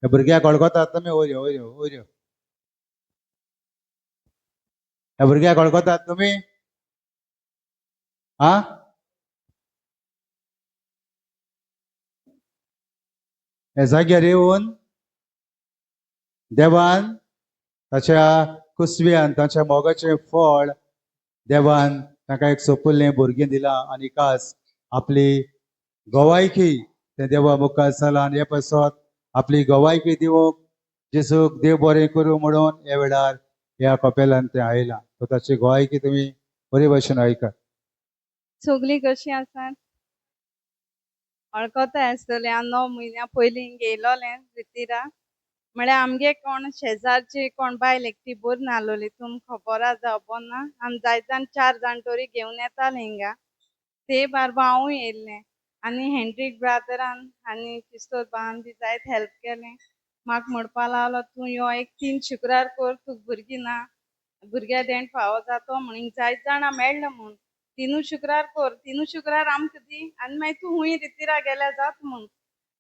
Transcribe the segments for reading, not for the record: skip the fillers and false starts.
त्या भुरग्याक वळखतात तुमी? वयर वयर वयर त्या भुरग्याक वळखतात तुमी? हा, हे जाग्यार येवन देवान ताच्या कुसव्यान ताच्या मोगाचें फळ देवान ताका एक सोपुल्लें भुरगें दिलां आनी खास आपली गोवायकी ते देवा मुखार चला आनी हे पासत आपली गोवायकी दिवंक जेजूक देव बरें करूं म्हणून ह्या वेळार ह्या कपेलान ते आयला. सो ताची गोवायकी तुमी बरे भशेन आयकात. सगळीं कशीं आसात? वळखता आसतलें हांव 9 म्हयन्या पयलीं गेलोलें रितीरा. म्हळ्यार आमगे कोण शेजारची कोण बायल एकटी बरी नासलोली, तुमकां खबर आसा जावं ना. आमी जाय जाण 4 जाण तरी घेवन येताले हिंगा. ते बारबा हांवूय येयल्लें आनी हेंड्रीक ब्रादरान आनी तिस्तोर भावान बी जायत हेल्प केलें. म्हाका म्हणपा लागलो तूं यो एक 3 शुक्रार कर, तुका भुरगीं ना, भुरग्या देण फावो जातो म्हण. हिंग जायत जाणां मेळ्ळें म्हूण 3 शुक्रार कर, 3 शुक्रार आमकां दी आनी मागीर तूं हुंय रितीरा गेल्यार जाता म्हूण.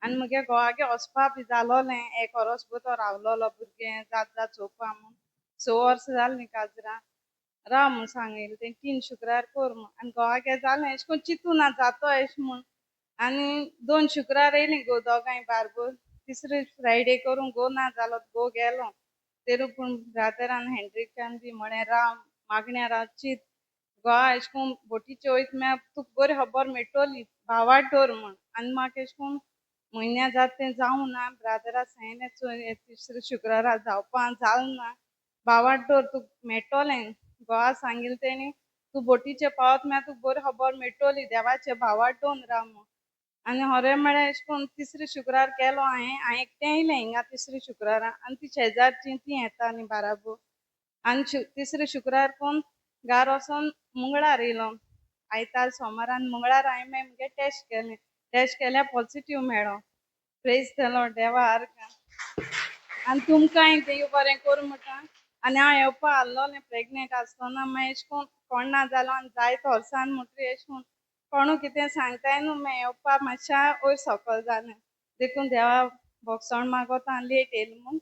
आनी म्हगे घोवागे वचपा बी जालोलें. 1 वरोस भर रावलोलो भुरगें जात चोवपा म्हूण. 6 वर्सां जालीं न्ही काजरां. राव म्हूण सांगलें तें 3 शुक्रार कर म्हूण. आनी घोवागे जालें अशें करून चिंतूं ना जातो अशें म्हूण. आनी 2 शुक्रार येयलीं गो दोगांय बारबर. तिसरे फ्रायडे करून गो ना जालो गो गेलो. तेरू पूण ब्रादरान हेंड्रिकान बी म्हळें राव मागण्या राव चिंत, घोवा अशें करून बोटीचे वयता म्हळ्यार तुका बरी खबर मेळटली, भावाक धर म्हूण. आनी म्हाका अशें करून म्हयन्या जाता तें जावं ना. ब्रादरा सांगलें तिसरे शुक्रारा जावपा जालें ना, भावाक धर तुका मेळटलें. घोवा सांगिल्लें तेणी तूं बोटीचे पावत म्हळ्यार तुका बरी खबर मेळटली, देवाचे भावाक धरून राव म्हूण. आनी होरें म्हळ्यार अशें करून तिसरे शुक्रार केलो हांवें एकटें येयलें हिंगा तिसरे शुक्रारा. आनी ती शेजारची ती येतालीं बाराबर. आनी तिसरे शुक्रार करून घार वचोन मंगळार येयलो. आयतार सोमारान मंगळार हांवें मागीर मुगे टेस्ट केलें. टेस्ट केल्यार पॉझिटीव मेळ्ळो. प्रेज द लॉर्ड, देवा आर्गा. आनी तुमकांय देव बरें करूं म्हणटा. आनी हांव येवपा आसलोलें प्रेग्नेंट आसतना, मागीर अशें करून कोण ना जालो आनी जायत वर्सान म्हणटरी अशें करून कोणू कितें सांगताय न्हू. मागीर येवपा मातशें वयर सकयल जालें. देखून देवा भोगसोण मागोता आनी लेट येयलें म्हूण.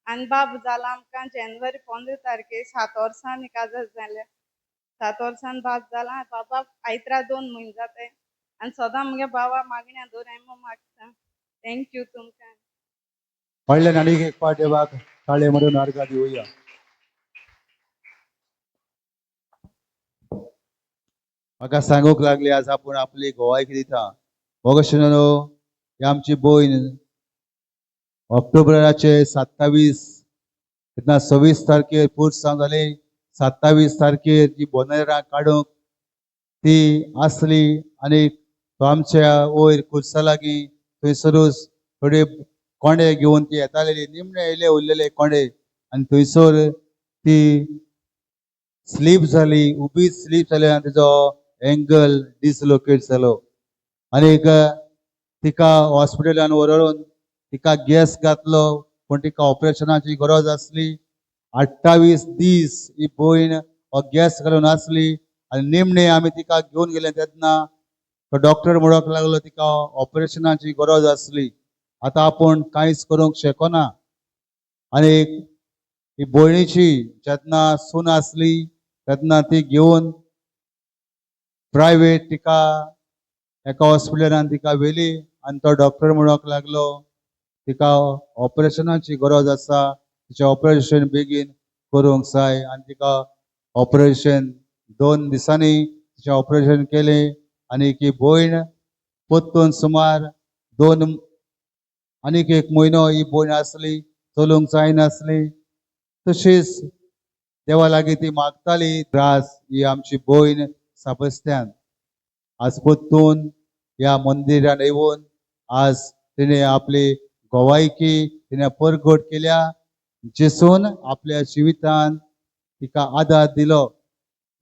आनी बाबू जालो आमकां जानेवारी 15 तारखेर 7 वर्सांनी काजर जालें. 7 वर्सान बाब जाला. बाबा आयतरा 2 म्हयने जाताय. आनी सदां मुगे बाबा मागण्या दवर हांवें मागता. थँक्यू तुमकां. व्हडल्यान आनीक एक पाट देवाक ताळे म्हणून अर्घा दिवया. म्हाका सांगूंक लागली आज आपूण आपली गोवायकी दिता. भोगोशनो ही आमची भयण ऑक्टोबराचे 27 तेन्ना 26 तारखेर पुर्त जावन जाली. 27 तारखेर जी बोनेरां काडूंक ती आसली आनी तो आमच्या वयर खुर्सा लागीं थंयसरूच थोडे कोंडे घेवन ती येतालेली. निमणे येयले उरलेले कोंडे आनी थंयसर ती स्लीप जाली, उबीच स्लीप जाली आनी तिजो एंगल डिसलोकेट जालो. आनीक तिका हॉस्पिटलान व्हरून तिका गॅस घातलो, पूण तिका ऑपरेशनाची गरज आसली. 28 दीस ही भयण हो गॅस घालून आसली आनी निमणे आमी तिका घेवन गेले तेन्ना तो डॉक्टर म्हणूंक लागलो तिका ऑपरेशनाची गरज आसली. आतां आपूण कांयच करूंक शकना. आनीक ही भयणीची जेन्ना सून आसली तेन्ना ती घेवन प्रायवेट तिका एका हॉस्पिटलान तिका व्हेली आनी तो डॉक्टर म्हणूंक लागलो तिका ऑपरेशनाची गरज आसा, तिचें ऑपरेशन बेगीन करूंक जाय. आनी तिका ऑपरेशन 2 दिसांनी तिचें ऑपरेशन केलें. आनीक ही भयण पोत्तून सुमार 2 आनीक 1 म्हयनो ही भयण आसली, चलूंक जायनासली. तशीच देवा लागीं ती मागताली त्रास. ही आमची भयण साबस्त्यान आज पोत्तून ह्या मंदिरान येवन आज तिणे आपली गोवायकी तिणे परगट केल्या. जेसून आपल्या जिवितान तिका आदार दिलो.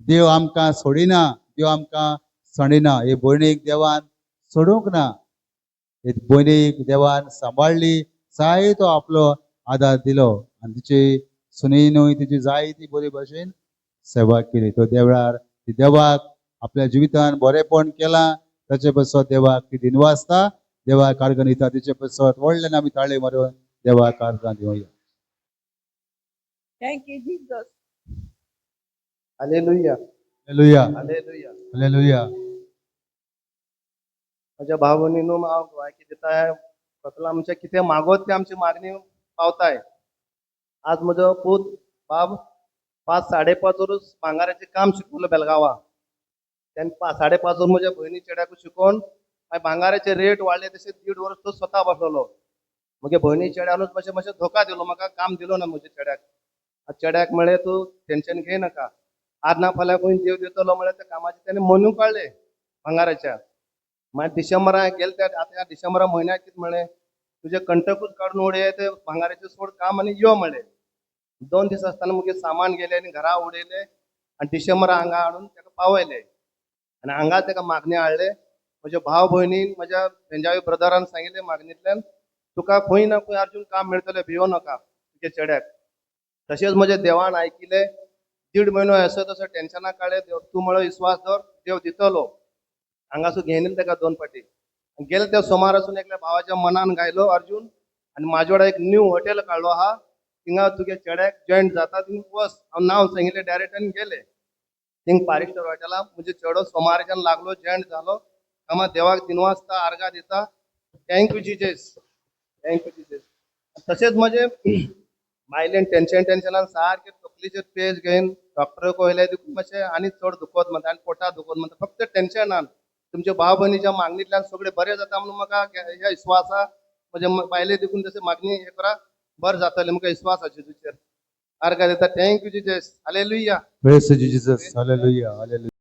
देव आमकां सोडिना, देव आमकां सणिना. हे भयणीक देवान सोडूंक ना. हे भयणीक देवान सांबाळली, जायतो आपलो आदार दिलो आनी तिची सुनीनूय तिची जायती बरे भशेन सेवा केली. तो देवळार देवाक आपल्या जिवितान बरेपण केलां. ताचे पसत देवाक ती दिनवासता, देवाक अर्घ दिता. तिचे पसत व्हडल्यान आमी ताळे मारून देवाक आर्गां दिवया. Thank you, Jesus. Hallelujah hallelujah hallelujah. Hallelujah. माझ्या भाव भयणीनो हांव ग्वाही दिताय स्वतःला आमच्या कितें मागोत ते आमची मागणी पावताय. आज म्हजो पूत बाब 5-5:30 वरूस भांगाराचें काम शिकवलं बेलगांवा. त्यान 5:30 वरून म्हज्या भयणी चेड्याक शिकोवन मागीर भांगाराचे रेट वाडले तशें 1.5 वर्स तो स्वता बसलोलो. म्हगे भयणी चेड्यानूच मातशें मातशें धोका दिलो म्हाका काम दिलो ना म्हज्या चेड्याक. आज चेड्याक म्हळें तूं टेन्शन घे नाका. आज ना फाल्यां खंय देव दितलो म्हळ्यार त्या कामाचे त्याने मनू काडले भांगाराच्या. मागीर डिसेंबराक गेले त्या आतां ह्या डिसेंबरा म्हयन्याक कितें म्हळें तुजे कंटकूच काडून उडय ते भांगाराचें सोड काम आनी यो म्हळें. 2 दीस आसतना मुगे सामान गेलें आनी घरा उडयलें आनी डिसेंबरा हांगा हाडून ताका पावयलें आनी हांगा ताका मागणी हाडले. म्हज्या भाव भयणीन म्हज्या बेंजावी ब्रदरान सांगिल्लें मागणींतल्यान तुका खंय ना खंय अर्जून काम मेळटलें भियो नाका तुगे चेड्याक. तशेंच म्हज्या देवान आयकिलें. 1.5 म्हयनो असो तसो टेन्शनाक काडलें. तूं म्हळो विस्वास दवर देव दितलो. हांगासून घेवन येयलें ताका 2 फावटी. गेले त्या सोमारासून एकल्या भावाच्या मनान घायलो अर्जून आनी म्हाजे वांगडा एक न्यू हॉटेल काडलो आहा. थिंगा तुगे चेड्याक जॉयंट जाता थिंग वच. हांव नांव सांगिल्लें डायरेक्ट आनी गेले. थिंग पारिस्टर हॉटेलाक म्हजो चेडो सोमाराच्यान लागलो जॉयंट जालो. कामा देवाक दिनवासता आर्गां दिता. Thank you Jesus thank you Jesus. तशेंच म्हजे बायलेन टेन्शनान सारकें तकलीचेर पेज घेवन डॉक्टर कोयले देखून मातशें आनी चड दुखोत म्हणटा आनी पोटाक दुखोत म्हणटा फक्त टेन्शनान. तुमच्या भाव भयणीच्या मागणींतल्यान सगळें बरें जाता म्हणून म्हाका ह्या विस्वासा म्हज्या बायले देखून तशें मागणी हें करा बरें जातलें म्हाका विस्वास आसा जेजूचेर. आर्गां दिता thank you Jesus hallelujah. Praise to Jesus. Hallelujah. Hallelujah.